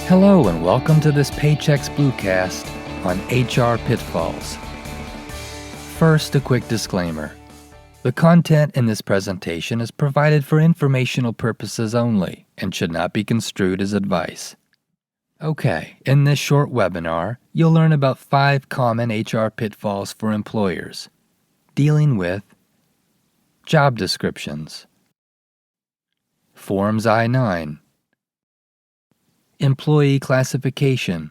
Hello and welcome to this Paychex Bluecast on HR pitfalls. First, a quick disclaimer. The content in this presentation is provided for informational purposes only and should not be construed as advice. Okay, in this short webinar, you'll learn about 5 common HR pitfalls for employers, dealing with job descriptions, Forms I-9, employee classification,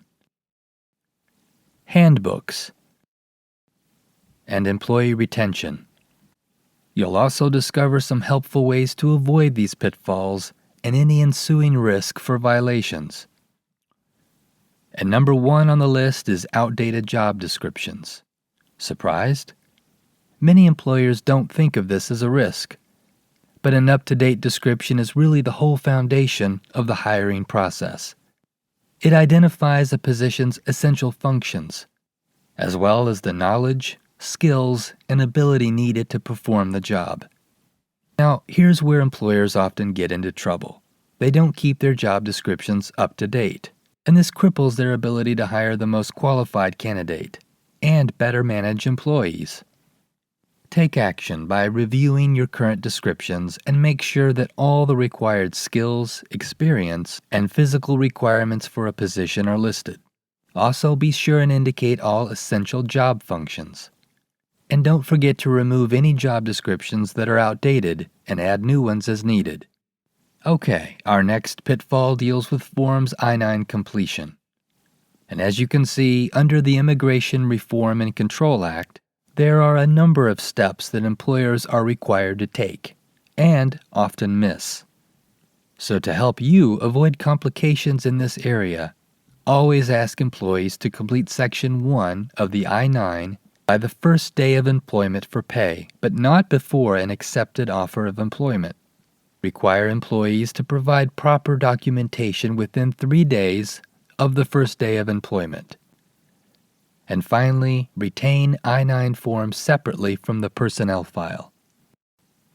handbooks, and employee retention. You'll also discover some helpful ways to avoid these pitfalls and any ensuing risk for violations. And number 1 on the list is outdated job descriptions. Surprised? Many employers don't think of this as a risk, but an up-to-date description is really the whole foundation of the hiring process. It identifies a position's essential functions, as well as the knowledge, skills, and ability needed to perform the job. Now, here's where employers often get into trouble. They don't keep their job descriptions up to date, and this cripples their ability to hire the most qualified candidate and better manage employees. Take action by reviewing your current descriptions and make sure that all the required skills, experience, and physical requirements for a position are listed. Also, be sure and indicate all essential job functions. And don't forget to remove any job descriptions that are outdated and add new ones as needed. Okay, our next pitfall deals with Forms I-9 completion. And as you can see, under the Immigration Reform and Control Act, there are a number of steps that employers are required to take, and often miss. So to help you avoid complications in this area, always ask employees to complete Section 1 of the I-9 by the first day of employment for pay, but not before an accepted offer of employment. Require employees to provide proper documentation within 3 days of the first day of employment. And finally, retain I-9 forms separately from the personnel file.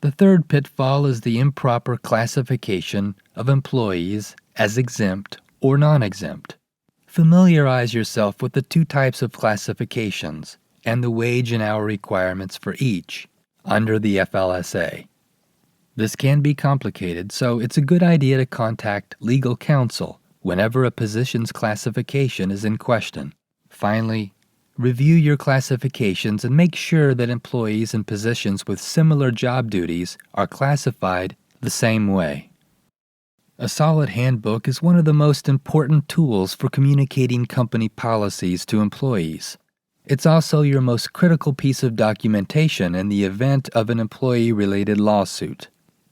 The third pitfall is the improper classification of employees as exempt or non-exempt. Familiarize yourself with the 2 types of classifications and the wage and hour requirements for each under the FLSA. This can be complicated, so it's a good idea to contact legal counsel whenever a position's classification is in question. Finally, review your classifications and make sure that employees in positions with similar job duties are classified the same way. A solid handbook is one of the most important tools for communicating company policies to employees. It's also your most critical piece of documentation in the event of an employee-related lawsuit.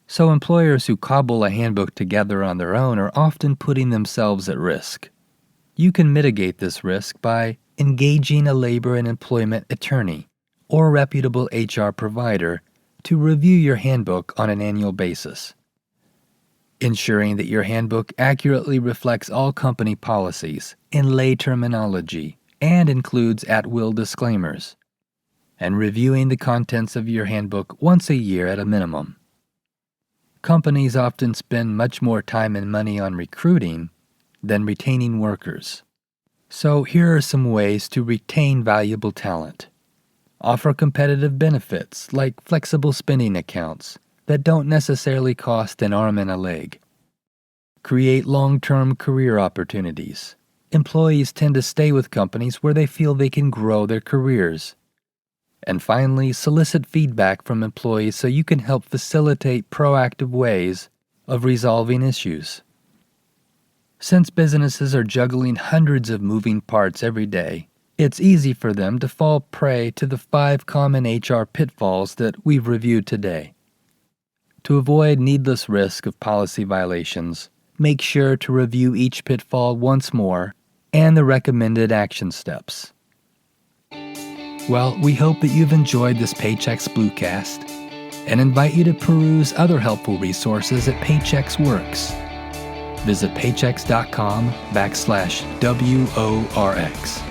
So employers who cobble a handbook together on their own are often putting themselves at risk. You can mitigate this risk by engaging a labor and employment attorney or reputable HR provider to review your handbook on an annual basis, ensuring that your handbook accurately reflects all company policies in lay terminology and includes at-will disclaimers, and reviewing the contents of your handbook once a year at a minimum. Companies often spend much more time and money on recruiting than retaining workers. So here are some ways to retain valuable talent. Offer competitive benefits like flexible spending accounts that don't necessarily cost an arm and a leg. Create long-term career opportunities. Employees tend to stay with companies where they feel they can grow their careers. And finally, solicit feedback from employees so you can help facilitate proactive ways of resolving issues. Since businesses are juggling hundreds of moving parts every day, it's easy for them to fall prey to the 5 common HR pitfalls that we've reviewed today. To avoid needless risk of policy violations, make sure to review each pitfall once more and the recommended action steps. Well, we hope that you've enjoyed this Paychex Bluecast and invite you to peruse other helpful resources at Paychex Works. Visit paychex.com/WORX.